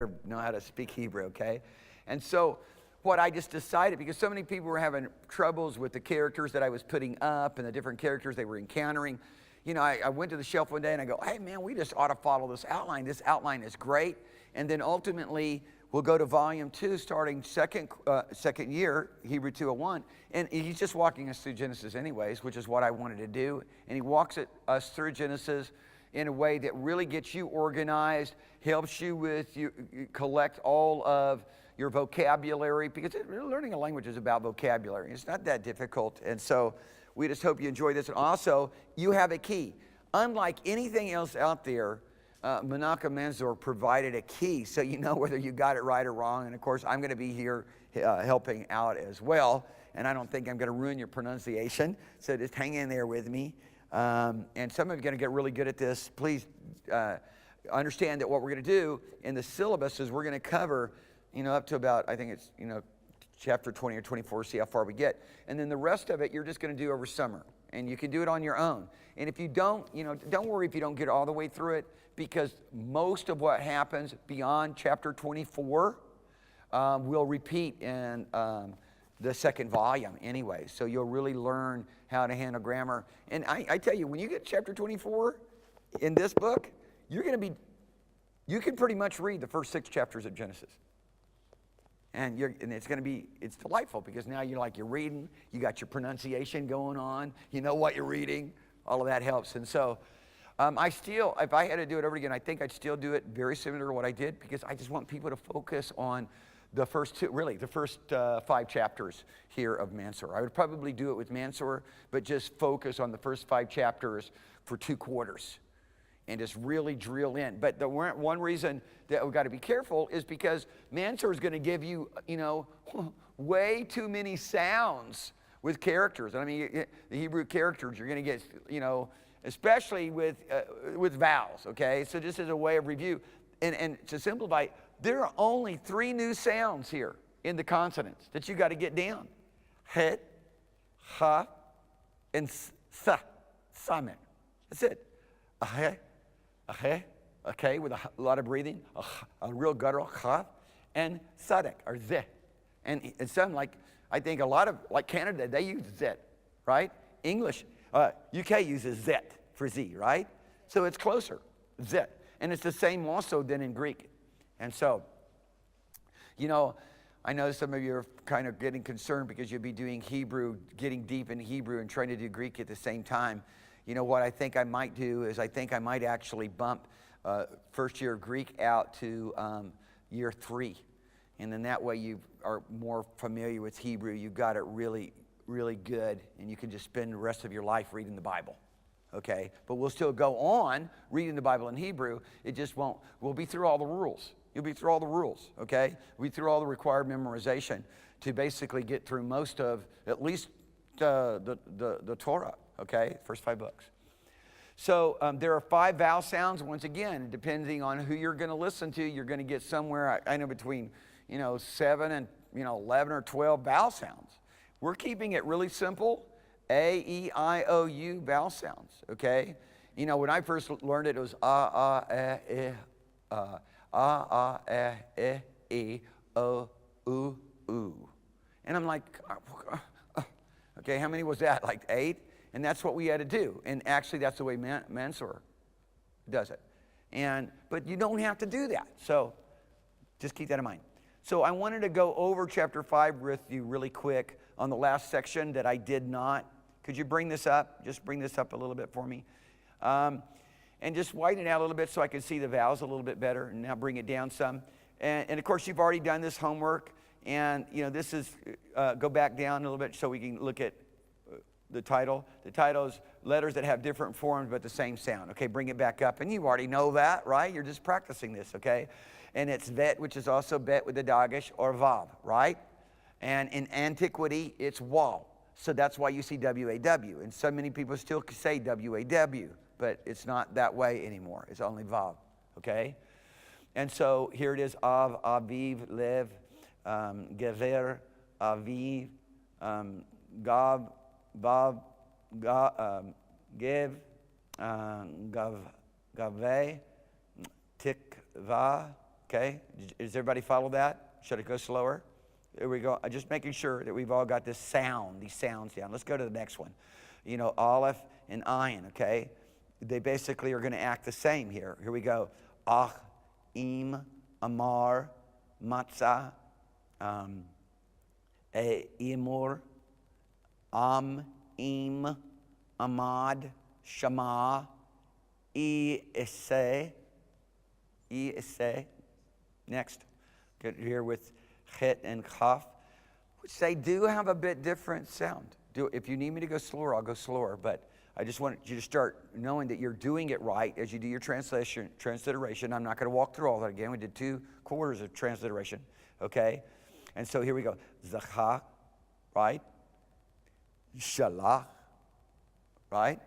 know how to speak Hebrew, okay? And so what I just decided, because so many people were having troubles with the characters that I was putting up and the different characters they were encountering, I went to the shelf one day and I go, hey man, we just ought to follow this outline. This outline is great. And then ultimately, we'll go to volume 2, starting second year, Hebrew 2:01. And he's just walking us through Genesis anyways, which is what I wanted to do. And he walks us through Genesis in a way that really gets you organized, helps you with, you collect all of your vocabulary, because learning a language is about vocabulary. It's not that difficult. And so we just hope you enjoy this. And also, you have a key. Unlike anything else out there, Menachem Manzoor provided a key so you know whether you got it right or wrong. And of course, I'm going to be here helping out as well. And I don't think I'm going to ruin your pronunciation. So just hang in there with me. And some of you are going to get really good at this. Please understand that what we're going to do in the syllabus is we're going to cover, up to about, I think it's, chapter 20 or 24, see how far we get. And then the rest of it, you're just going to do over summer. And you can do it on your own. And if you don't, don't worry if you don't get all the way through it, because most of what happens beyond chapter 24 will repeat in the second volume anyway. So you'll really learn how to handle grammar. And I tell you, when you get chapter 24 in this book, you can pretty much read the first 6 chapters of Genesis. And it's delightful, because now you're reading, you got your pronunciation going on, you know what you're reading, all of that helps. And so if I had to do it over again, I think I'd still do it very similar to what I did, because I just want people to focus on the first 5 chapters here of Mansoor. I would probably do it with Mansoor, but just focus on the first 5 chapters for 2 quarters and just really drill in. But the one reason that we've got to be careful is because Mansoor is going to give you, way too many sounds with characters. And I mean, the Hebrew characters, you're going to get, especially with vowels, okay? So just as a way of review, and to simplify, there are only 3 new sounds here in the consonants that you got to get down. Het, ha, and sa, samen. That's it. Okay, with a lot of breathing, a real guttural ha, and sadek, or zeh. And some, I think a lot of, Canada, they use zet, right? English, UK uses zet for z, right? So it's closer, zet. And it's the same also than in Greek. And so, I know some of you are kind of getting concerned because you'll be doing Hebrew, getting deep in Hebrew and trying to do Greek at the same time. What I think I might do is I think I might actually bump first year of Greek out to year 3. And then that way you are more familiar with Hebrew. You've got it really, really good. And you can just spend the rest of your life reading the Bible. Okay? But we'll still go on reading the Bible in Hebrew. It just won't. We'll be through all the rules. You'll be through all the rules. Okay? We'll be through all the required memorization to basically get through most of, at least the Torah. Okay, first 5 books. So there are 5 vowel sounds. Once again, depending on who you're going to listen to, you're going to get somewhere, I know, between 7 and 11 or 12 vowel sounds. We're keeping it really simple. A, E, I, O, U vowel sounds. Okay, when I first learned it, it was E, O, U, U, and I'm like, okay, how many was that? Like 8. And that's what we had to do. And actually, that's the way Mansoor does it. But you don't have to do that. So just keep that in mind. So I wanted to go over chapter 5 with you really quick on the last section that I did not. Could you bring this up? Just bring this up a little bit for me. And just widen it out a little bit so I can see the vowels a little bit better. And now bring it down some. And of course, you've already done this homework. And, this is, go back down a little bit so we can look at the title. The title is letters that have different forms but the same sound. Okay, bring it back up. And you already know that, right? You're just practicing this, okay? And it's vet, which is also bet with the dagesh, or vav, right? And in antiquity, it's wal. So that's why you see W-A-W. And so many people still say W-A-W, but it's not that way anymore. It's only vav, okay? And so here it is, av, aviv, lev, gever, aviv, gav, Vav, Gev, Gave, Tikva, Okay? Does everybody follow that? Should it go slower? There we go. Just making sure that we've all got this sound, these sounds down. Let's go to the next one. You know, Aleph and Ayin, okay? They basically are going to act the same here. Here we go. Ach, Im, Amar, Matzah, Imur, Am, Im, Amad, Shama, Iseh. Next. Get here with Chet and Chaf, which they do have a bit different sound. If you need me to go slower, I'll go slower, but I just want you to start knowing that you're doing it right as you do your transliteration. I'm not going to walk through all that again. We did 2 quarters of transliteration, okay? And so here we go. Zachah, right? Shalach, right?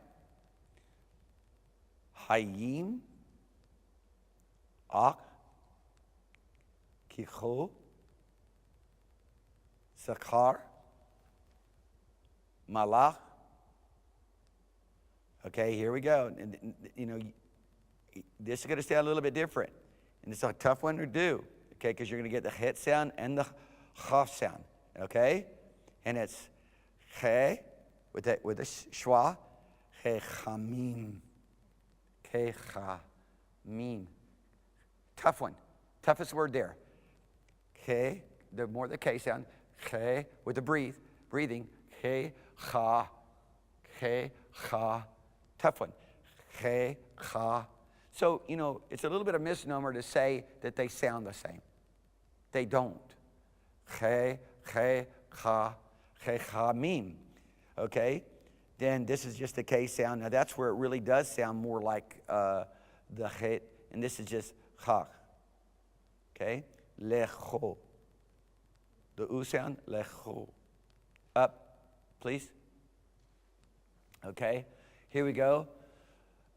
Hayim, Ach, Kicho, Zakar, Malach. Okay, here we go. And, you know, this is going to sound a little bit different. And it's a tough one to do, okay, because you're going to get the het sound and the chaf sound, okay? And it's che with the schwa, chechamim, chechamim. Tough one. Toughest word there. Che, the more the K sound. Che with the breathing. Che, cha, che, cha. Tough one. Che, cha. So, you know, it's a little bit of a misnomer to say that they sound the same. They don't. Che, che, cha, che, cha, mim. Okay? Then this is just the K sound. Now that's where it really does sound more like the chet, and this is just chach. Okay? Lecho. The U sound, lecho. Up, please. Okay? Here we go.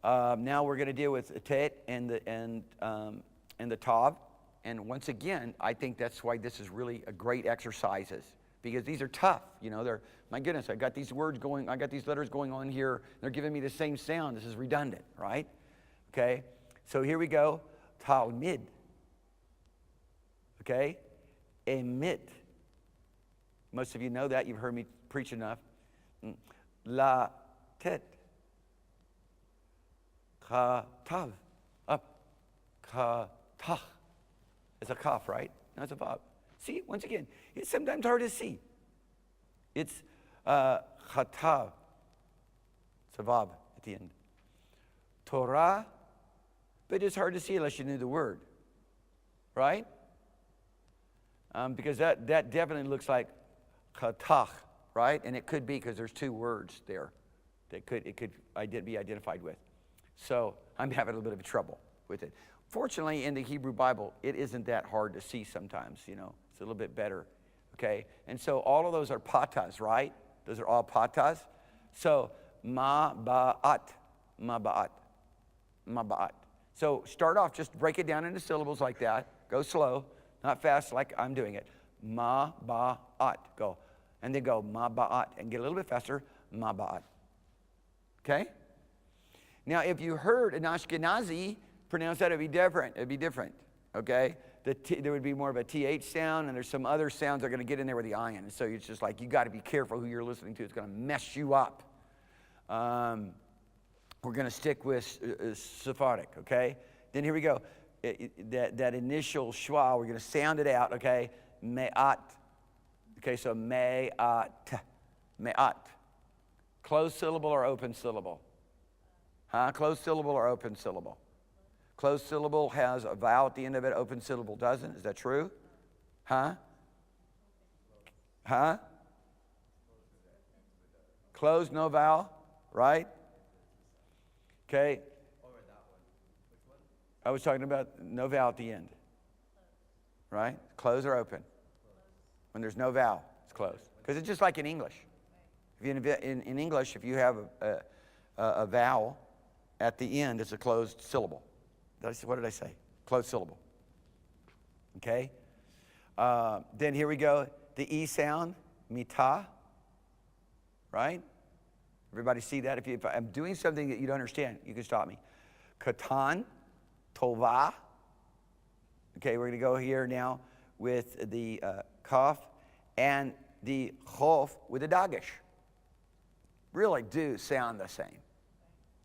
Now we're going to deal with the tet and the tav. And once again, I think that's why this is really a great exercises, because these are tough. You know, they're, my goodness, I got these words going, I got these letters going on here. They're giving me the same sound. This is redundant, right? Okay? So here we go. Talmid. Okay? Emit. Most of you know that. You've heard me preach enough. La tet. Ka tav. Up. Ka tach. It's a kaf, right? No, it's a vav. See, once again, it's sometimes hard to see. It's chatav. It's a vav at the end. Torah, but it's hard to see unless you knew the word, right? Because that definitely looks like chatach, right? And it could be because there's 2 words there that it could be identified with. So I'm having a little bit of trouble with it. Fortunately, in the Hebrew Bible, it isn't that hard to see sometimes, you know. It's a little bit better, okay? And so all of those are patas, right? Those are all patas. So ma-ba'at, ma-ba'at, ma-ba'at. So start off, just break it down into syllables like that. Go slow, not fast like I'm doing it. Ma-ba'at, go. And then go ma-ba'at, and get a little bit faster, ma-ba'at. Okay? Now, if you heard an Ashkenazi pronounce that, it'd be different, okay? There would be more of a TH sound, and there's some other sounds that are going to get in there with the ion. And so it's just like, you got to be careful who you're listening to. It's going to mess you up. We're going to stick with Sephardic, okay? Then here we go. That initial schwa, we're going to sound it out, okay? Me'at. Okay, so me'at. Me'at. Closed syllable or open syllable? Huh? Closed syllable or open syllable? Closed syllable has a vowel at the end of it. Open syllable doesn't. Is that true? Huh? Huh? Closed, no vowel, right? Okay. I was talking about no vowel at the end. Right? Closed or open? When there's no vowel, it's closed. Because it's just like in English. In English, if you have a vowel at the end, it's a closed syllable. What did I say? Closed syllable. Okay? Then here we go. The E sound, mitah. Right? Everybody see that? If I'm doing something that you don't understand, you can stop me. Katan, tova. Okay, we're going to go here now with the Kaf and the Chof with the Dagesh. Really do sound the same.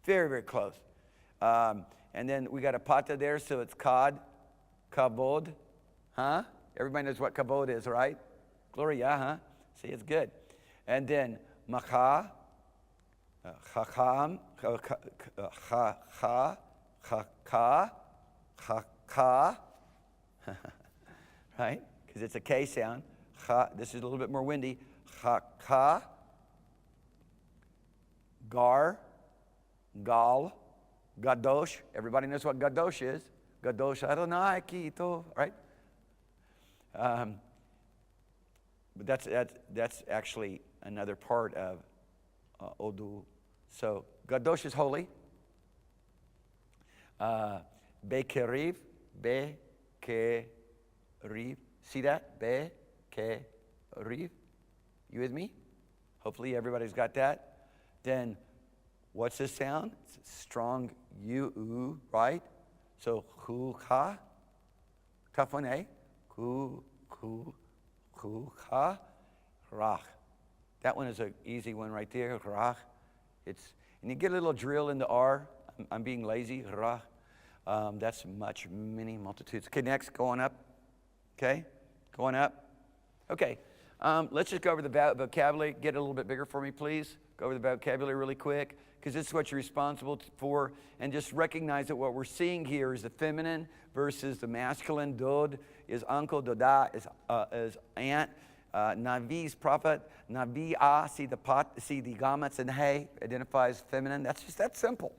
Very, very close. And then we got a Pata there, so it's Kad, Kavod. Huh? Everybody knows what Kavod is, right? Gloria, huh? See, it's good. And then Macha, Chacham, Chaka, right? Because it's a K sound. This is a little bit more windy. Chaka, Gar, Gal, Gadosh. Everybody knows what Gadosh is. Gadosh Adonai Kito, right? But that's actually another part of Odu. So Gadosh is holy. Bekeriv, Bekeriv. See that? Bekeriv. You with me? Hopefully everybody's got that. Then what's this sound? It's a strong U, right? So hu ha, tough one, eh? Hu ha, rach. That one is an easy one right there, rach. And you get a little drill in the R. I'm being lazy, rach. That's much, many multitudes. Okay, next, going up. Okay, going up. Okay, let's just go over the vocabulary. Get it a little bit bigger for me, please. Go over the vocabulary really quick, because this is what you're responsible for. And just recognize that what we're seeing here is the feminine versus the masculine. Dod is uncle, Doda is aunt. Navi's prophet, Navi'ah, see the gametz and hay, identifies feminine. That's simple.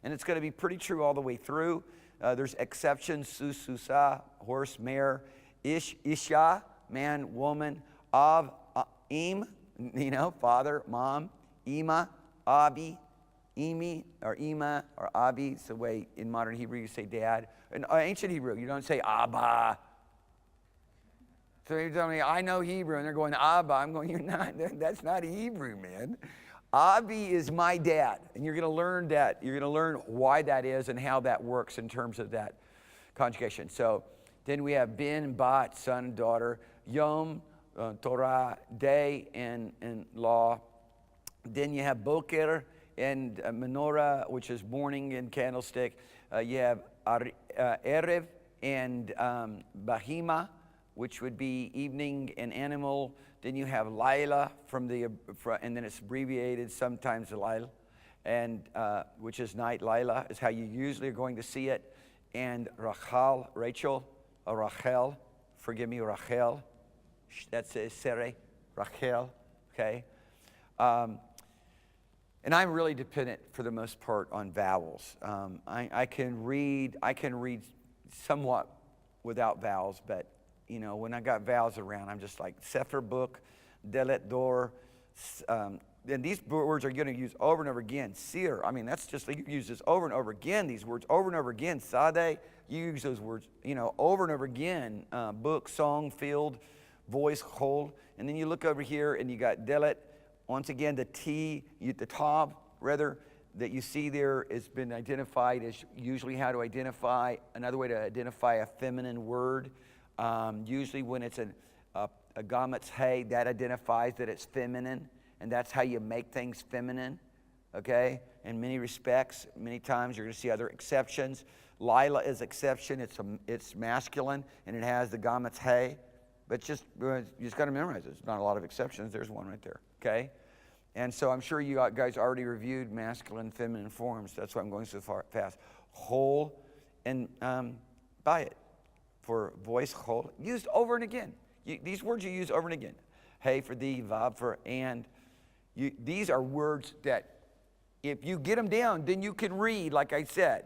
And it's going to be pretty true all the way through. There's exceptions, susa, horse, mare, isha, man, woman, av, im, father, mom, ima, abi, imi, or ima, or abi. It's the way in modern Hebrew you say dad. In ancient Hebrew, you don't say abba. So you're telling me, I know Hebrew, and they're going, Abba. I'm going, you're not, that's not Hebrew, man. Abi is my dad, and you're going to learn that. You're going to learn why that is and how that works in terms of that conjugation. So then we have bin, bat, son, daughter, yom, Torah, day, and law. Then you have boker and menorah, which is morning and candlestick. You have erev and bahima, which would be evening and animal. Then you have Laila and then it's abbreviated sometimes Laila, and which is night. Laila is how you usually are going to see it. And Rachel, Rachel, or Rachel, forgive me, Rachel. That's Sere, Rachel. Okay. And I'm really dependent for the most part on vowels. I can read somewhat without vowels, but when I got vowels around, I'm just like Sefer book, Delet door. And these words are going to use over and over again. Seer, that's just like you use this over and over again. These words over and over again. Sade, you use those words, over and over again. Book, song, field, voice, hold. And then you look over here and you got Delet. Once again, the T, the tav, rather, that you see there has been identified as usually how to identify, another way to identify a feminine word. Usually when it's a gametz hay, that identifies that it's feminine, and that's how you make things feminine, okay? In many respects, many times you're going to see other exceptions. Lila is exception. It's masculine, and it has the gametz hay, but you just got to memorize it. There's not a lot of exceptions. There's one right there, okay? And so I'm sure you guys already reviewed masculine, feminine forms. That's why I'm going so fast. Whole and by it. For voice, chol, used over and again. These words you use over and again. Hey for thee, vav for and. These are words that if you get them down, then you can read, like I said.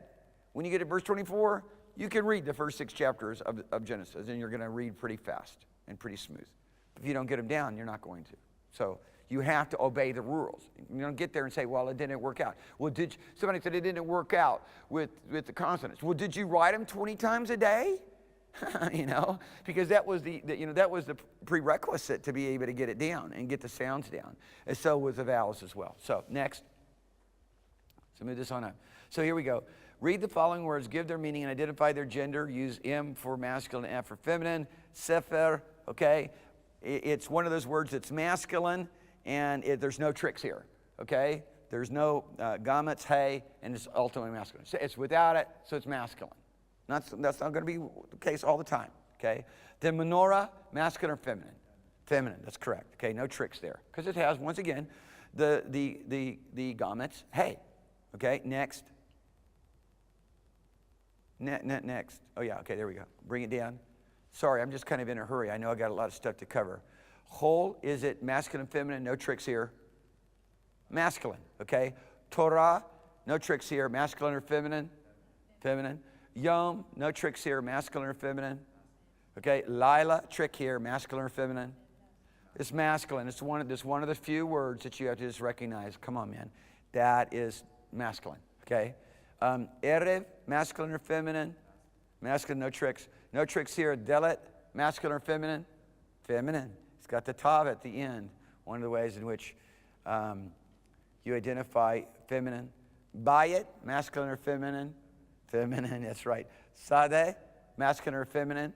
When you get to verse 24, you can read the first 6 chapters of Genesis, and you're going to read pretty fast and pretty smooth. If you don't get them down, you're not going to. So you have to obey the rules. You don't get there and say, well, it didn't work out. Well, somebody said it didn't work out with the consonants. Well, did you write them 20 times a day? Because that was the prerequisite to be able to get it down and get the sounds down. And so was the vowels as well. So next. So move this on up. So here we go. Read the following words, give their meaning, and identify their gender. Use M for masculine and F for feminine. Sefer, okay? It's one of those words that's masculine, and there's no tricks here, okay? There's no gametz, hey, and it's ultimately masculine. So it's without it, so it's masculine. That's not going to be the case all the time, okay? Then menorah, masculine or feminine? Feminine, that's correct, okay? No tricks there. Because it has, once again, the gametz, hey, okay? Next. Next. Oh, yeah, okay, there we go. Bring it down. Sorry, I'm just kind of in a hurry. I know I got a lot of stuff to cover. Chol, is it masculine, feminine? No tricks here. Masculine, okay? Torah, no tricks here. Masculine or feminine? Feminine. Yom, no tricks here. Masculine or feminine? Okay, Lila, trick here. Masculine or feminine? It's masculine. It's one of the few words that you have to just recognize. Come on, man. That is masculine, okay? Erev, masculine or feminine? Masculine, no tricks. No tricks here. Delet, masculine or feminine? Feminine. It's got the tav at the end. One of the ways in which you identify feminine. Bayit, masculine or feminine? Feminine, that's right. Sadeh, masculine or feminine?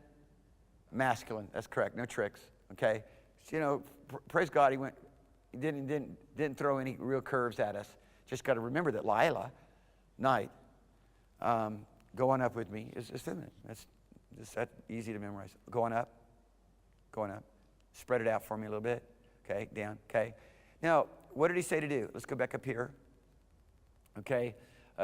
Masculine, that's correct. No tricks, okay? So, you know, praise God, he didn't throw any real curves at us. Just got to remember that Lila, night, go on up with me, is feminine. That's that easy to memorize. Going up. Spread it out for me a little bit. Okay, down, okay. Now, what did he say to do? Let's go back up here. Okay,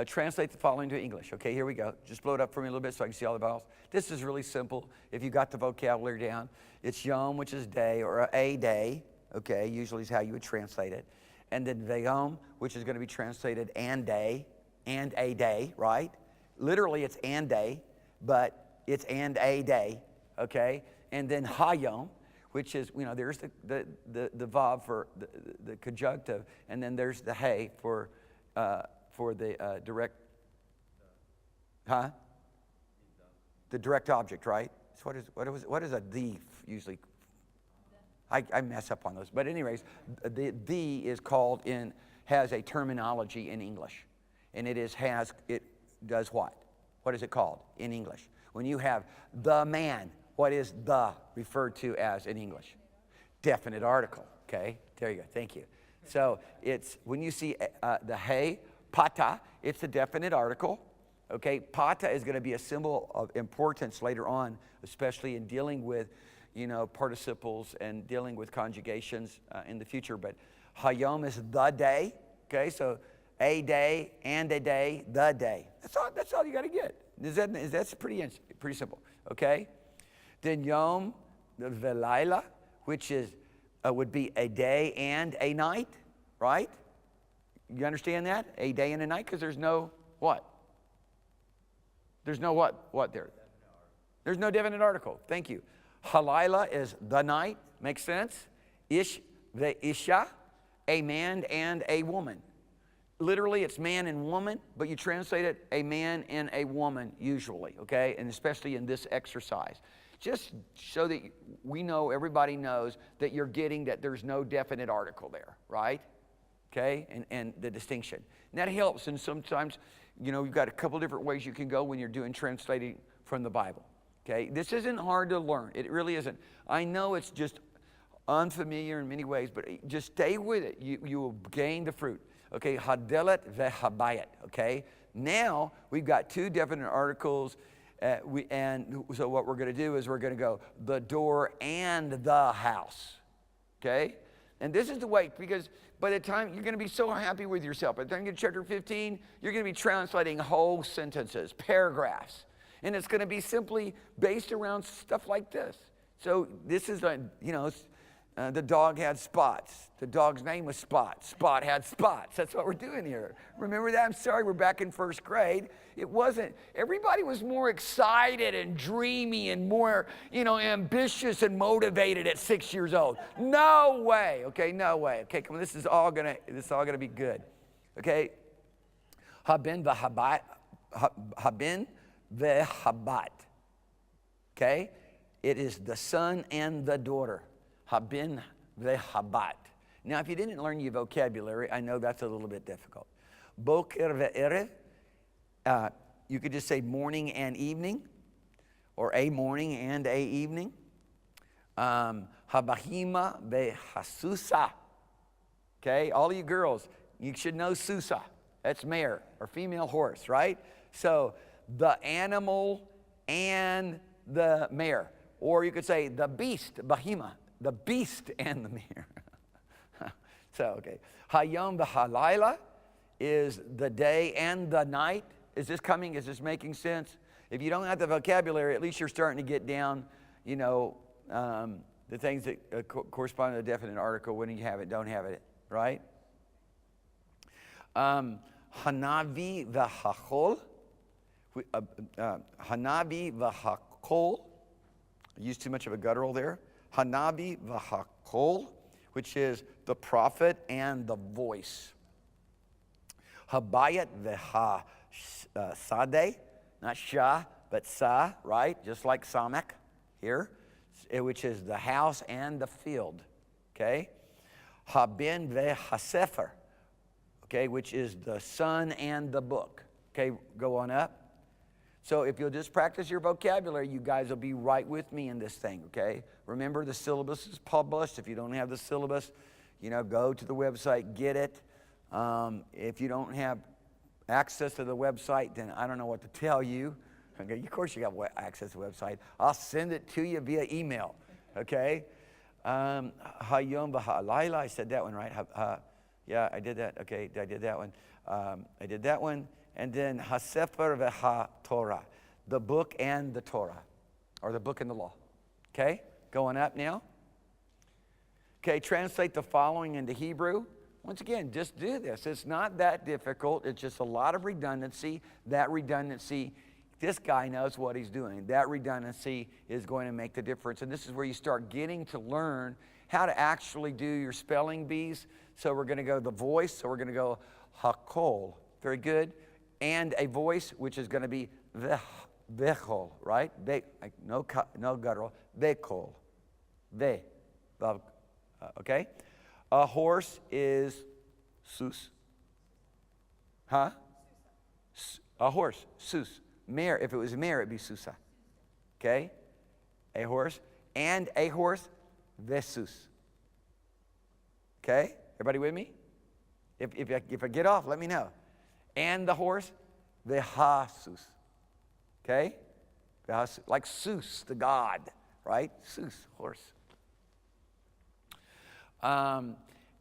translate the following to English. Okay, here we go. Just blow it up for me a little bit so I can see all the vowels. This is really simple. If you got the vocabulary down, it's yom, which is day, or a day. Okay, usually is how you would translate it. And then vayom, which is going to be translated and day, and a day, right? Literally, it's and day, but it's and a day, okay? And then hayom, which is, you know, there's the vav for the conjunctive, and then there's the hey for the direct, the direct object, right? So what is a the usually? I mess up on those, but anyways, the is called has a terminology in English, and it does what? What is it called in English? When you have the man, what is the referred to as in English? Definite article, okay? There you go, thank you. So it's, when you see the hey, pata, it's a definite article, okay? Pata is going to be a symbol of importance later on, especially in dealing with, you know, participles and dealing with conjugations in the future. But hayom is the day, okay? So a day, and a day, the day. That's all you got to get. That's pretty simple, okay? Then yom, the velayla, which is would be a day and a night, right? You understand that? A day and a night, because there's no what? There's no what there? There's no definite article. Thank you. Halayla is the night. Makes sense? Ish, the isha, a man and a woman. Literally, it's man and woman, but you translate it a man and a woman usually, okay? And especially in this exercise. Just so that we know, everybody knows that you're getting that there's no definite article there, right? Okay? And the distinction. And that helps, and sometimes, you know, you've got a couple different ways you can go when you're doing translating from the Bible, okay? This isn't hard to learn. It really isn't. I know it's just unfamiliar in many ways, but just stay with it. You will gain the fruit. Okay, hadelet vehabayet, okay? Now, we've got two definite articles, and so what we're going to do is we're going to go the door and the house, okay? And this is the way, because by the time, you're going to be so happy with yourself. By the time you get to chapter 15, you're going to be translating whole sentences, paragraphs, and it's going to be simply based around stuff like this. So this is, you know, the dog had spots. The dog's name was Spot. Spot had spots. That's what we're doing here. Remember that? I'm sorry, we're back in first grade. It wasn't, everybody was more excited and dreamy and more, you know, ambitious and motivated at 6 years old. No way, okay, no way. Okay, come on, this is all gonna be good. Okay? Habin vehabat. Okay? It is the son and the daughter. Habin vehabat. Now, if you didn't learn your vocabulary, I know that's a little bit difficult. Boker ve'erev, You could just say morning and evening, or a morning and a evening. Habahima behasusa. Okay, all of you girls, you should know Susa. That's mare or female horse, right? So the animal and the mare. Or you could say the beast, Bahima, the beast and the mare. So, okay. Hayom v'halayla is the day and the night. Is this coming? Is this making sense? If you don't have the vocabulary, at least you're starting to get down, you know, the things that correspond to the definite article when you have it, don't have it, right? Hanavi v'hachol. Hanavi v'hachol. I used too much of a guttural there. Hanavi v'hachol, which is the prophet and the voice. Habayat v'hasadeh, not shah, but sa, right? Just like Samek here, which is the house and the field, okay? Habin v'hasefer, okay, which is the son and the book. Okay, go on up. So if you'll just practice your vocabulary, you guys will be right with me in this thing, okay? Remember, the syllabus is published. If you don't have the syllabus, you know, go to the website, get it. If you don't have access to the website, then I don't know what to tell you. Okay, of course you got access to the website. I'll send it to you via email, okay? Hayom v'halayla, I said that one, right? Yeah, I did that. Okay, I did that one. I did that one. And then hasefer v'ha-Torah, the book and the Torah, or the book and the law. Okay, going up now. Okay, translate the following into Hebrew. Once again, just do this. It's not that difficult. It's just a lot of redundancy. That redundancy, this guy knows what he's doing. That redundancy is going to make the difference. And this is where you start getting to learn how to actually do your spelling bees. So we're going to go the voice. So we're going to go hakol. Very good. And a voice, which is going to be vechol, right? No guttural. Vechol. Okay? A horse is sus. Huh? A horse, sus. Mare, if it was mare, it'd be susa. Okay? A horse. And a horse, vesus. Okay? Everybody with me? If I get off, let me know. And the horse, vehasus. Okay? Like Zeus, the god, right? Zeus, horse.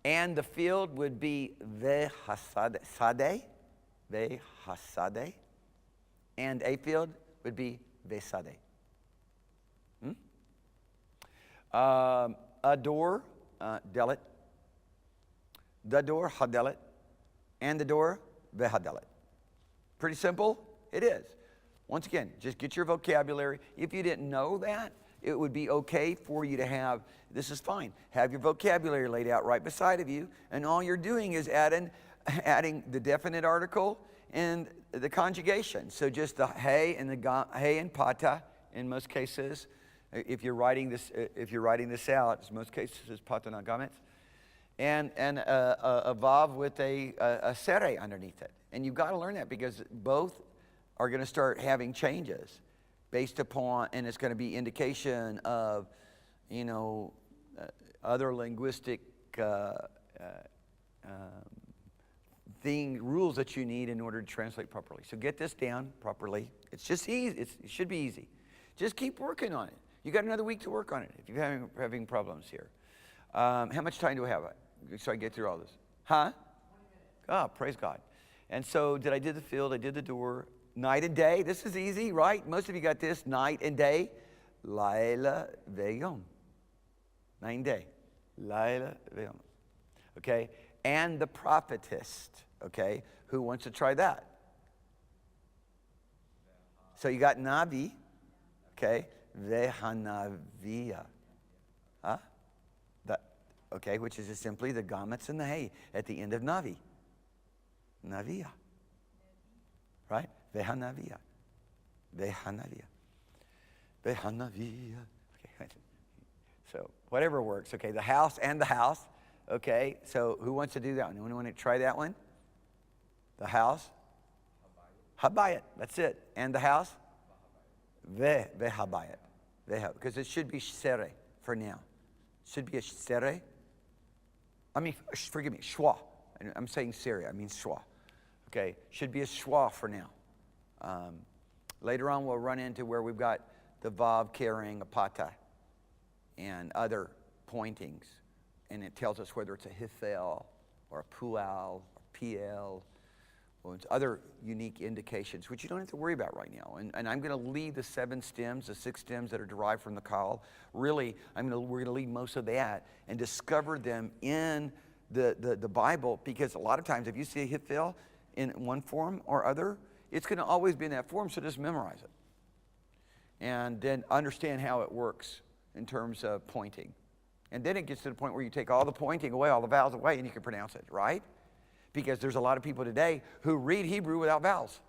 And the field would be vehasade. Vehasade. And a field would be vesade. A door, delit. The door, hadelit. And the door, vehadelit. Pretty simple? It is. Once again, just get your vocabulary. If you didn't know that, it would be okay for you to have, this is fine, have your vocabulary laid out right beside of you, and all you're doing is adding the definite article and the conjugation. So just the hey and the hey and pata in most cases. If you're writing this out, in most cases it's pata nagamets. And a vav with a sere underneath it. And you've got to learn that because both are going to start having changes based upon, and it's going to be indication of, you know, other linguistic rules that you need in order to translate properly. So get this down properly. It's just easy. It should be easy. Just keep working on it. You got another week to work on it if you're having problems here. How much time do I have so I get through all this? Huh? 20 minutes. Oh, praise God. And so I did the field, I did the door, night and day. This is easy, right? Most of you got this, night and day. Laila veyom. Night and day. Laila veyom. Okay? And the prophetess. Okay? Who wants to try that? So you got Navi. Okay? Vehanavia. Huh? Okay, which is just simply the gametz and the hay at the end of Navi. Navia. Right? Vehanavia. Vehanavia. Vehanavia. Okay. So whatever works. Okay, the house and the house. Okay, so who wants to do that one? Anyone want to try that one? The house? Habayit. That's it. And the house? Vehabayit. Because it should be sere for now. It should be a sere. I mean, forgive me, shwa. I'm saying sere, I mean shwa. Okay, should be a shwa for now. Later on, we'll run into where we've got the vav carrying a pata and other pointings. And it tells us whether it's a hithel or a pual or pl or it's other unique indications, which you don't have to worry about right now. And I'm going to leave the 7 stems, the 6 stems that are derived from the kal. Really, we're going to leave most of that and discover them in the Bible, because a lot of times if you see a hithel in one form or other, it's going to always be in that form, so just memorize it. And then understand how it works in terms of pointing. And then it gets to the point where you take all the pointing away, all the vowels away, and you can pronounce it, right? Because there's a lot of people today who read Hebrew without vowels.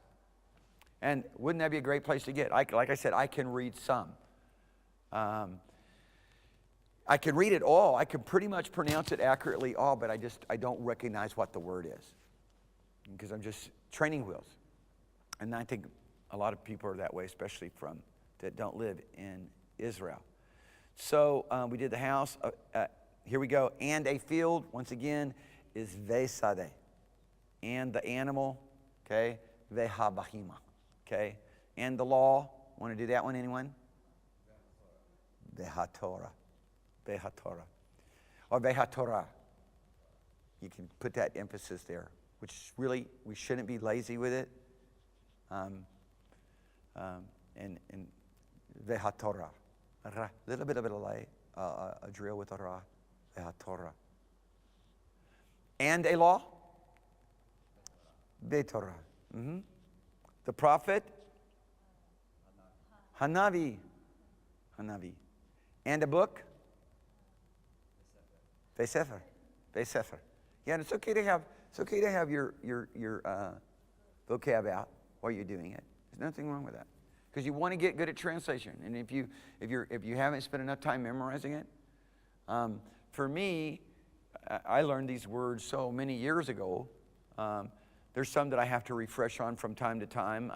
And wouldn't that be a great place to get? Like I said, I can read some. I can read it all. I can pretty much pronounce it accurately all, but I don't recognize what the word is. Because I'm just training wheels. And I think a lot of people are that way, especially that don't live in Israel. So we did the house. Here we go. And a field, once again, is vesade. And the animal, okay, vehabahima, okay. And the law, want to do that one, anyone? Vehatorah, vehatorah, or vehatorah. You can put that emphasis there, which really, we shouldn't be lazy with it. And vehatorah, a little bit of a drill with a ra, vehatorah. And a law? Betorah. The prophet? Hanavi. Hanavi. And a book? Besefer. Besefer. Yeah, and it's okay to have your vocab out while you're doing it. There's nothing wrong with that, because you want to get good at translation. And if you haven't spent enough time memorizing it, for me, I learned these words so many years ago. There's some that I have to refresh on from time to time.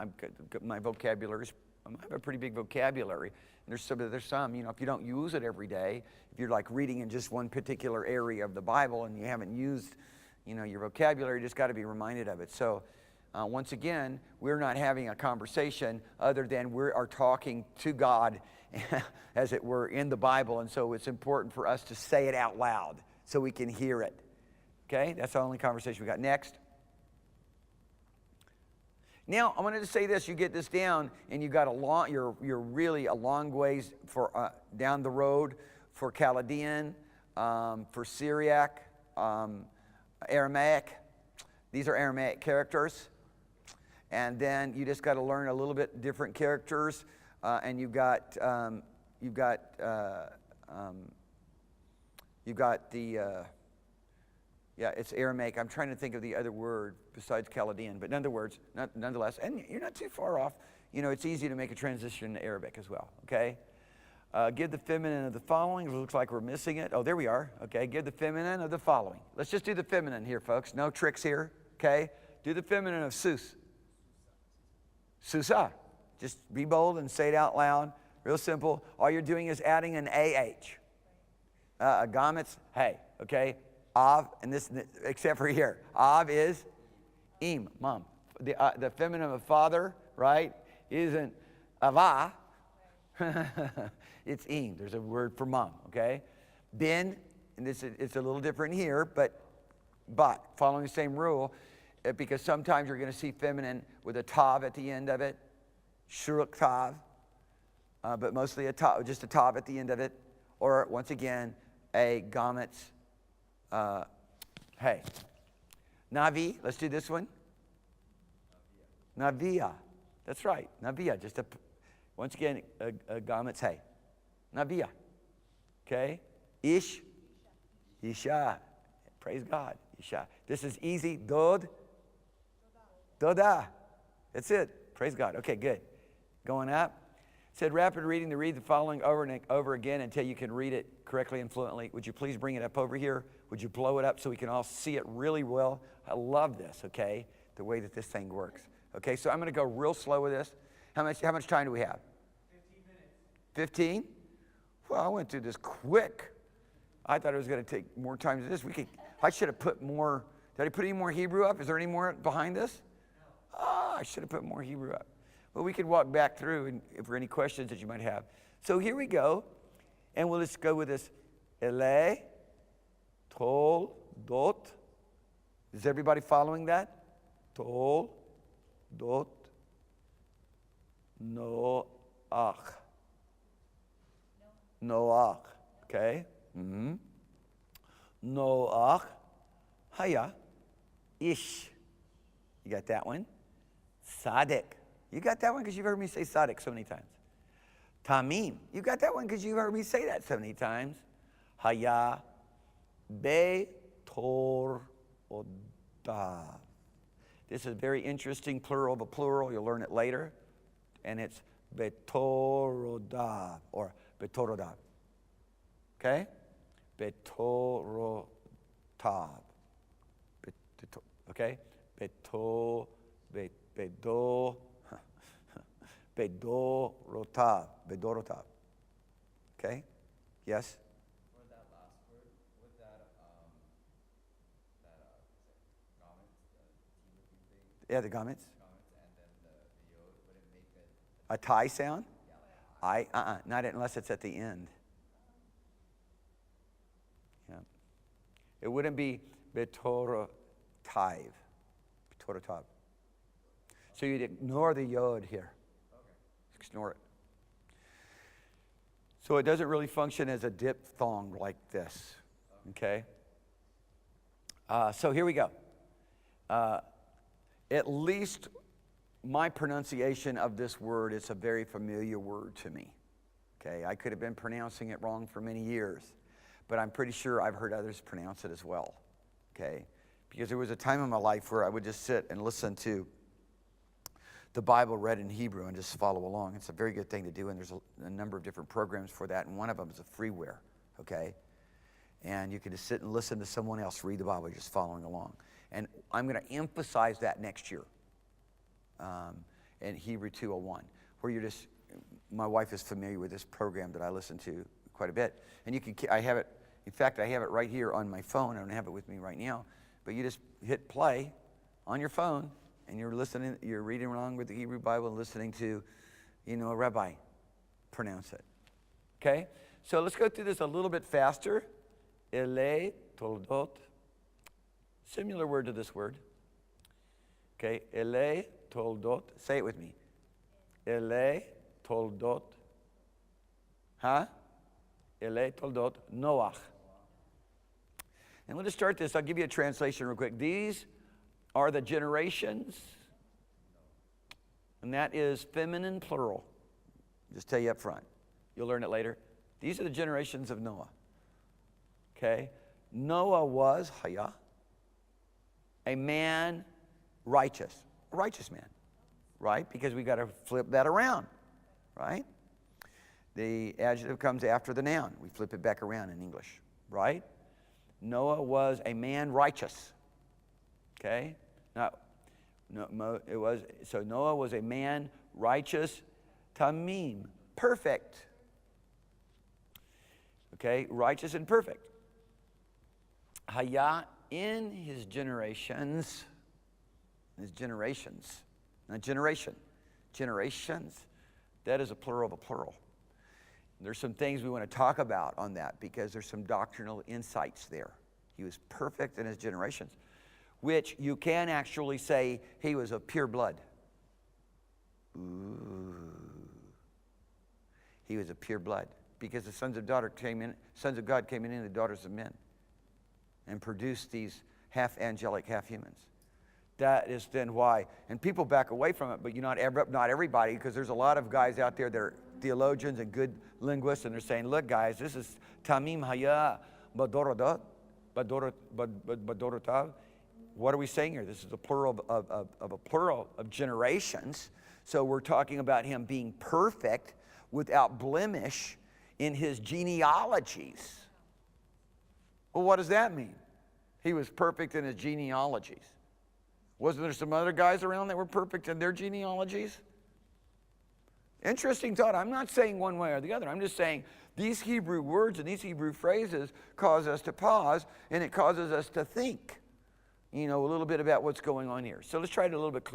My vocabulary I have a pretty big vocabulary. And there's some, if you don't use it every day, if you're like reading in just one particular area of the Bible and you haven't used, your vocabulary, you just got to be reminded of it. So once again, we're not having a conversation other than we are talking to God, as it were, in the Bible. And so it's important for us to say it out loud so we can hear it. Okay? That's the only conversation we got. Next. Now, I wanted to say this. You get this down, and you got you're really a long ways for down the road for Chaldean, for Syriac, Aramaic. These are Aramaic characters. And then you just got to learn a little bit different characters, and you've got the it's Aramaic. I'm trying to think of the other word besides Chaldean, but nonetheless, and you're not too far off. It's easy to make a transition to Arabic as well, okay? Give the feminine of the following. It looks like we're missing it. Oh, there we are. Okay, give the feminine of the following. Let's just do the feminine here, folks. No tricks here, okay? Do the feminine of Sus. Susa. Just be bold and say it out loud. Real simple. All you're doing is adding an AH. Agamit's, hey, okay? Av, and this, except for here. Av is im, mom. The feminine of father, right, isn't ava. It's im. There's a word for mom, okay? Bin, and it's a little different here, but following the same rule, because sometimes you're going to see feminine with a tav at the end of it, shuruk tav, but mostly just a tav at the end of it, or once again, a gamet's. Hey, Navi, let's do this one. Navia, that's right, Navia, once again, a gamet's hey. Navia, okay? Ish, Isha, praise God, Isha. This is easy, Dod, Doda, that's it, praise God. Okay, good. Going up. It said rapid reading to read the following over and over again until you can read it correctly and fluently. Would you please bring it up over here? Would you blow it up so we can all see it really well? I love this, okay? The way that this thing works. Okay, so I'm going to go real slow with this. How much time do we have? 15 minutes. 15? Well, I went through this quick. I thought it was going to take more time than this. I should have put more. Did I put any more Hebrew up? Is there any more behind this? No. Oh, I should have put more Hebrew up. Well, we could walk back through and if there are any questions that you might have. So here we go. And we'll just go with this. Ele, tol, dot. Is everybody following that? Tol, dot, noach. Noach. Okay? Mm-hmm. Noach. Haya. Ish. You got that one? Sadik. You got that one because you've heard me say Sadik so many times. Tamim. You got that one because you've heard me say that so many times. Haya. Be tor odav. This is a very interesting plural of a plural. You'll learn it later. And it's betorodav or betorodav. Okay? Betorotav. Okay? Bedorotav. Bedorotav. Okay? Yes? For that last word, with that garments, the T-looking thing. Yeah, the garments. And then the yod, would it make it? A tie sound? Yeah, like Not unless it's at the end. Yeah. It wouldn't be betorotav. Betorotav. So you'd ignore the yod here. Okay. Ignore it. So it doesn't really function as a diphthong like this. Okay? So here we go. At least my pronunciation of this word is a very familiar word to me. Okay? I could have been pronouncing it wrong for many years, but I'm pretty sure I've heard others pronounce it as well. Okay? Because there was a time in my life where I would just sit and listen to the Bible read in Hebrew and just follow along. It's a very good thing to do, and there's a number of different programs for that, and one of them is a freeware, okay? And you can just sit and listen to someone else read the Bible, just following along. And I'm going to emphasize that next year in Hebrew 201, where you're just, my wife is familiar with this program that I listen to quite a bit. And you can, I have it, in fact, I have it right here on my phone. I don't have it with me right now, but you just hit play on your phone, and you're listening, you're reading along with the Hebrew Bible and listening to, a rabbi pronounce it. Okay? So let's go through this a little bit faster. Ele toldot. Similar word to this word. Okay? Ele toldot. Say it with me. Ele toldot. Huh? Ele toldot Noach. And we'll just start this. I'll give you a translation real quick. These are the generations, and that is feminine plural. Just tell you up front. You'll learn it later. These are the generations of Noah. Okay? Noah was, Haya, a man righteous. A righteous man. Right? Because we got to flip that around. Right? The adjective comes after the noun. We flip it back around in English. Right? Noah was a man righteous. Okay? Now, so Noah was a man righteous, tamim, perfect. Okay? Righteous and perfect. Haya in his generations, not generation, generations. That is a plural of a plural. There's some things we want to talk about on that because there's some doctrinal insights there. He was perfect in his generations, which you can actually say he was of pure blood. Ooh. He was of pure blood because the sons of God came in the daughters of men and produced these half angelic, half humans. That is then why, and people back away from it, but not everybody, because there's a lot of guys out there that are theologians and good linguists, and they're saying, look, guys, this is Tamim Haya Badorotav. What are we saying here? This is a plural of a plural of generations. So we're talking about him being perfect without blemish in his genealogies. Well, what does that mean? He was perfect in his genealogies. Wasn't there some other guys around that were perfect in their genealogies? Interesting thought. I'm not saying one way or the other. I'm just saying these Hebrew words and these Hebrew phrases cause us to pause, and it causes us to think, a little bit about what's going on here. So let's try it a little bit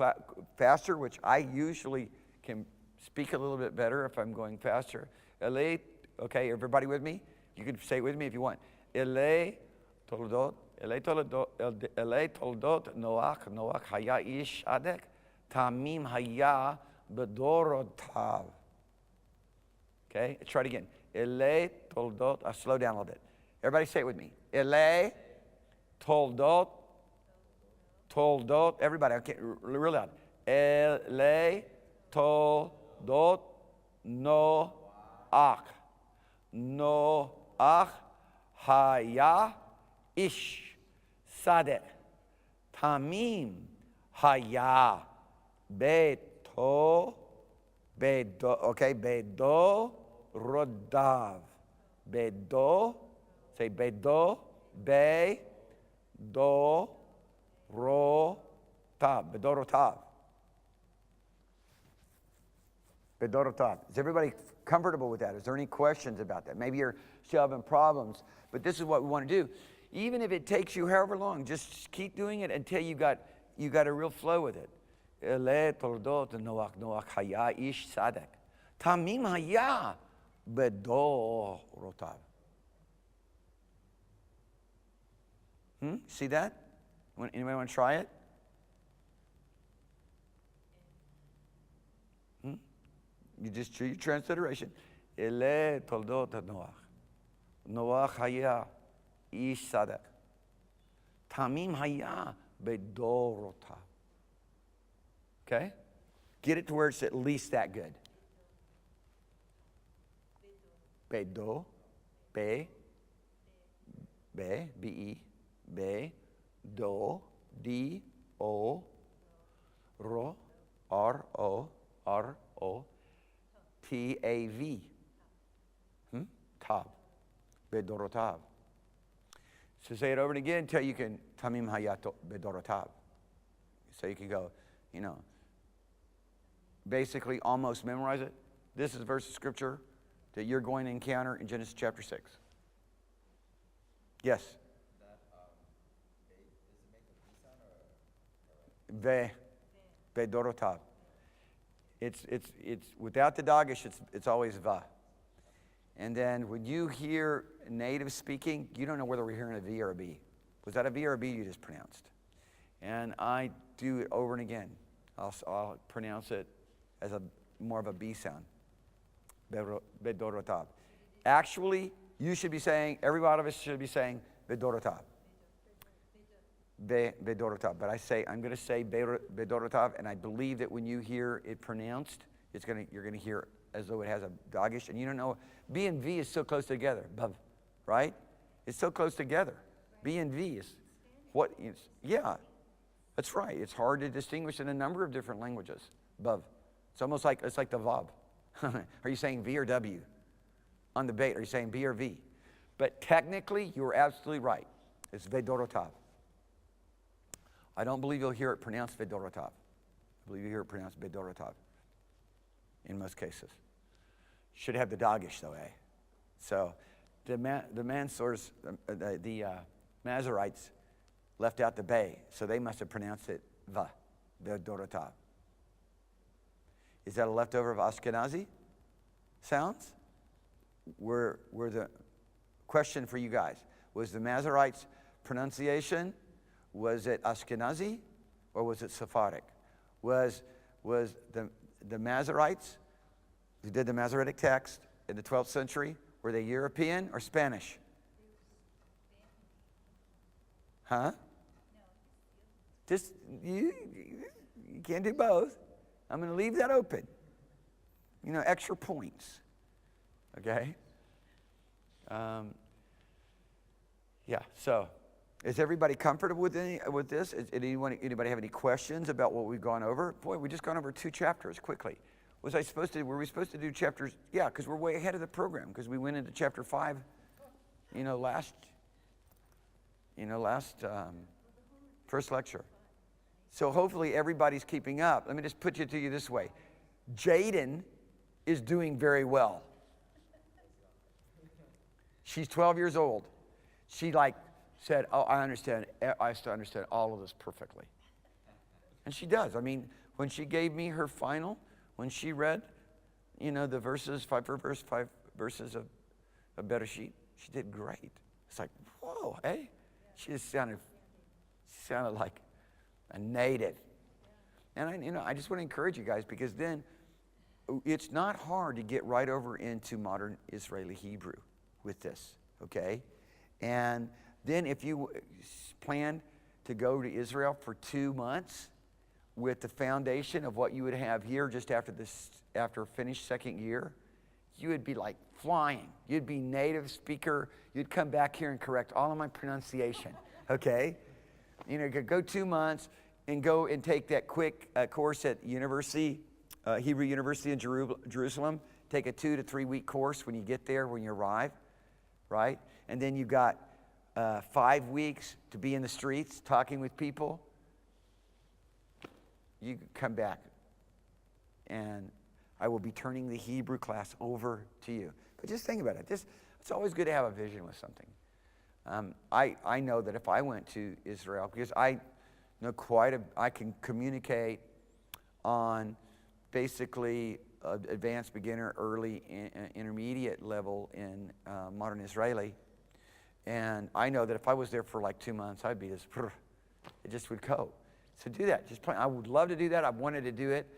faster, which I usually can speak a little bit better if I'm going faster. Okay, everybody with me? You can say it with me if you want. Ele toldot Noach haya ish adek, tamim haya bedorotav. Okay, let's try it again. Ele toldot, I'll slow down a little bit. Everybody say it with me. Ele toldot, everybody, okay, real loud. Ele toldot Noach. Noach haya ish sadek. Tamim haya bedo rodav. Bedo, say bedo, bedo rotav. Bedorotav. Bedorotav. Is everybody comfortable with that? Is there any questions about that? Maybe you're still having problems, but this is what we want to do. Even if it takes you however long, just keep doing it until you got a real flow with it. Ele toldot Noach haya ish sadek. Tamim haya bedorotav. See that? Anybody want to try it? You just choose your transliteration. Ele toldot Noach. Noach haya ish sadek. Tamim haya bedorotav. Okay? Get it to where it's at least that good. Bedo, B-E, be, do, D-O, ro, R-O, T-A-V. Tav. Bedorotav. So say it over and again until you can, Tamim hayato bedorotav. So you can go, basically almost memorize it. This is a verse of scripture that you're going to encounter in Genesis chapter 6. Yes? That, does it make a V sound or? Bedorotav. It's without the dagish, it's always va. And then when you hear native speaking, you don't know whether we're hearing a V or a B. Was that a V or a B you just pronounced? And I do it over and again. I'll pronounce it as more of a B sound. Bedorotav. Actually, you should be saying, every one of us should be saying bedorotav. Bedorotav. But I'm going to say bedorotav, and I believe that when you hear it pronounced, you're going to hear as though it has a dagish, and you don't know. B and V is so close together, right? It's so close together. B and V is what is, yeah, that's right. It's hard to distinguish in a number of different languages. Bav. It's almost like, it's like the vav. Are you saying V or W? On the bait, are you saying B or V? But technically, you're absolutely right. It's vedorotav. I don't believe you'll hear it pronounced vedorotav. I believe you hear it pronounced bedorotav in most cases. Should have the dagish though, eh? So the Mazarites left out the bay, so they must have pronounced it va, bedorotav. Is that a leftover of Ashkenazi sounds? Were the question for you guys, was the Mazarites' pronunciation, was it Ashkenazi or was it Sephardic? Was the Mazarites who did the Masoretic text in the 12th century, were they European or Spanish? Huh? Just, you can't do both. I'm going to leave that open. Extra points. Okay? Yeah, so is everybody comfortable with this? Anybody have any questions about what we've gone over? Boy, we just gone over 2 chapters quickly. Were we supposed to do chapters? Yeah, because we're way ahead of the program because we went into chapter 5, last first lecture. So hopefully everybody's keeping up. Let me just put it to you this way. Jaden is doing very well. She's 12 years old. She said, oh, I understand all of this perfectly. And she does. I mean, when she gave me her final, when she read, the verses, 5 verses of Bereshit, she did great. It's like, whoa, eh? She just sounded like a native. And I just want to encourage you guys, because then it's not hard to get right over into modern Israeli Hebrew with this, okay? And then if you plan to go to Israel for 2 months with the foundation of what you would have here just after finished second year, you would be like flying. You'd be native speaker. You'd come back here and correct all of my pronunciation, okay? You could go 2 months and go and take that quick course at Hebrew University in Jerusalem. Take a 2 to 3 week course when you get there, when you arrive, right? And then you got 5 weeks to be in the streets talking with people. You come back, and I will be turning the Hebrew class over to you. But just think about it. It's always good to have a vision with something. I know that if I went to Israel, because I know I can communicate on basically advanced beginner, early, intermediate level in modern Israeli. And I know that if I was there for like 2 months, I'd be it just would go. So do that. Just plan. I would love to do that. I've wanted to do it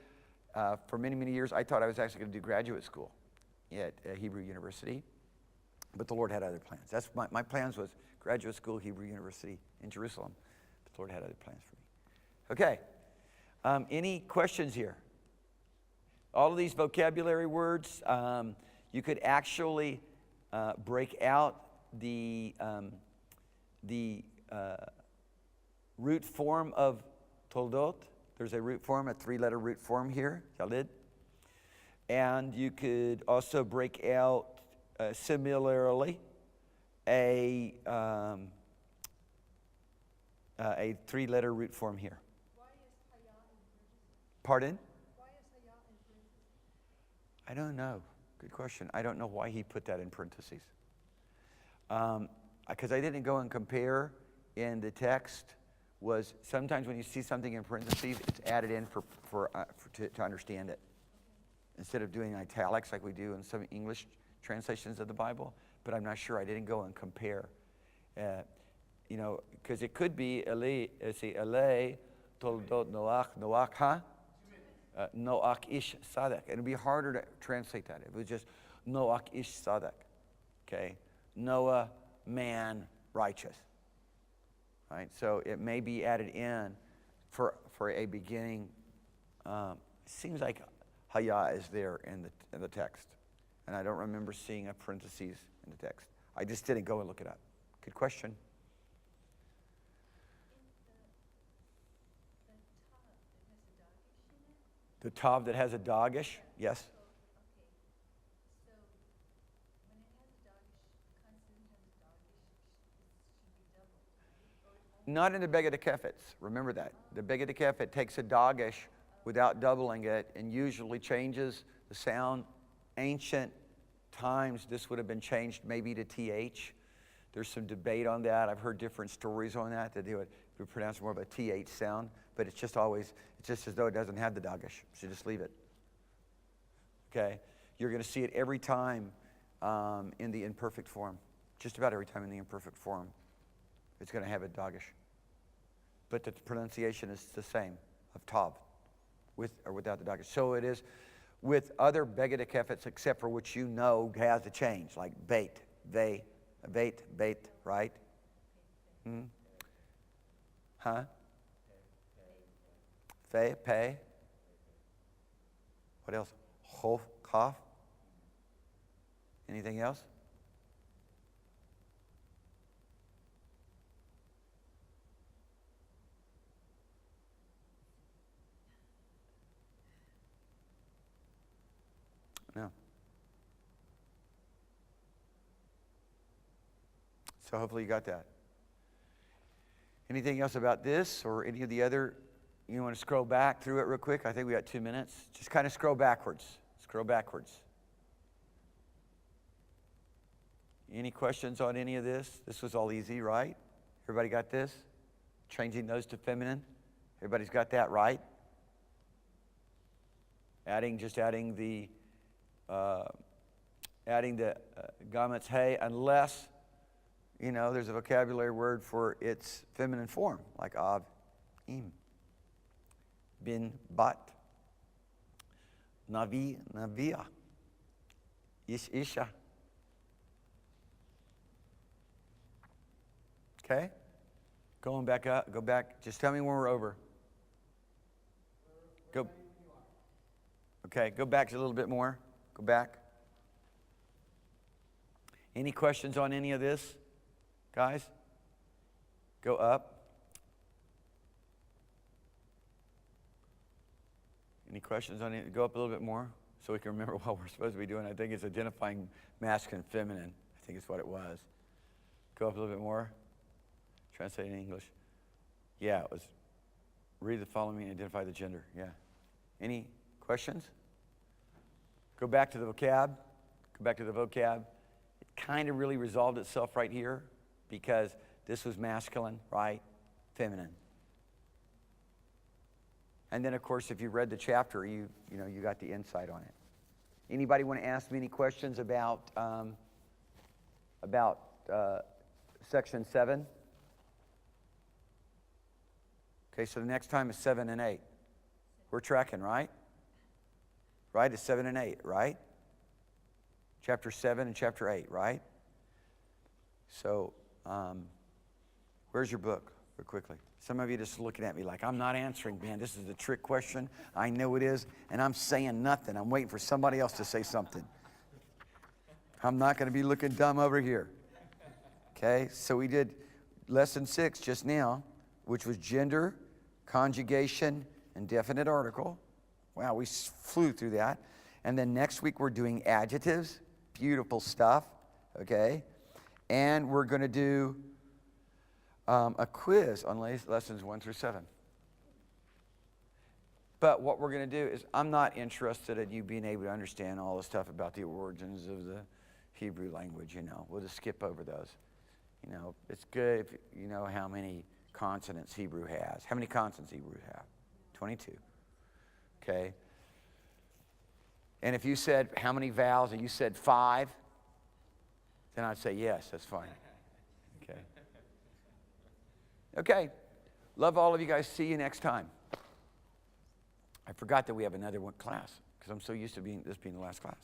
for many, many years. I thought I was actually going to do graduate school at Hebrew University. But the Lord had other plans. That's my plans was graduate school, Hebrew University in Jerusalem. But the Lord had other plans for me. Okay. Any questions here? All of these vocabulary words, you could actually break out the root form of Toldot. There's a root form, a 3-letter root form here, Yalid. And you could also break out similarly a 3-letter root form here. Why is Haya in parentheses? Pardon? Why is Haya in parentheses? I don't know. Good question. I don't know why he put that in parentheses. Because I didn't go and compare in the text. Was sometimes when you see something in parentheses, it's added in to understand it. Instead of doing italics like we do in some English translations of the Bible. But I'm not sure. I didn't go and compare. Because it could be Elei, Toldot Noach, huh? Noach ish Sadek. And it'd be harder to translate that. It was just Noach ish Sadek. Okay? Noah, man, righteous. Right? So it may be added in for a beginning. Seems like Haya is there in the text. And I don't remember seeing a parentheses in the text. I just didn't go and look it up. Good question. The tav that has a dagish, yes. So when it has a dagish, consonant has a dagish, it should be double, right? Not in the Beged Kefetz. Remember that. The Beged Kefet takes a dagish without doubling it and usually changes the sound. Ancient times, this would have been changed maybe to TH. There's some debate on that. I've heard different stories on that they would pronounce more of a TH sound, but it's just as though it doesn't have the dagish. So just leave it. Okay? You're going to see it every time in the imperfect form. Just about every time in the imperfect form. It's going to have a dagish. But the pronunciation is the same of tav, with or without the dagish. So it is with other Beged Kefetz, except for which has a change, like bait, bait, right? Huh? Pay. What else? Chof, kaf. Anything else? No. So hopefully you got that. Anything else about this or any of the other You want to scroll back through it real quick? I think we got 2 minutes. Just kind of scroll backwards. Scroll backwards. Any questions on any of this? This was all easy, right? Everybody got this? Changing those to feminine? Everybody's got that, right? Adding the garments, hey, unless, there's a vocabulary word for its feminine form, like av, im, bin, bat, navi, navia, ish, isha. Okay? Going back up, go back. Just tell me when we're over. Go. Okay, go back a little bit more. Go back. Any questions on any of this, guys? Go up. Any questions on it? Go up a little bit more so we can remember what we're supposed to be doing. I think it's identifying masculine and feminine. I think it's what it was. Go up a little bit more. Translate in English. Yeah, it was read the following and identify the gender. Yeah. Any questions? Go back to the vocab. Go back to the vocab. It kind of really resolved itself right here because this was masculine, right? Feminine. And then, of course, if you read the chapter, you got the insight on it. Anybody want to ask me any questions about section 7? Okay, so the next time is 7 and 8. We're tracking, right? Right? It's 7 and 8, right? Chapter 7 and chapter 8, right? So, where's your book? Real quickly. Some of you just looking at me like, I'm not answering, man. This is a trick question. I know it is. And I'm saying nothing. I'm waiting for somebody else to say something. I'm not going to be looking dumb over here. Okay, so we did lesson 6 just now, which was gender, conjugation, and definite article. Wow, we flew through that. And then next week we're doing adjectives. Beautiful stuff, okay? And we're going to do a quiz on lessons 1 through 7. But what we're going to do is, I'm not interested in you being able to understand all the stuff about the origins of the Hebrew language, We'll just skip over those. It's good if you know how many consonants Hebrew has. How many consonants Hebrew have? 22. Okay? And if you said how many vowels and you said 5, then I'd say yes, that's fine. Okay. Okay. Love all of you guys. See you next time. I forgot that we have another one class because I'm so used to this being the last class.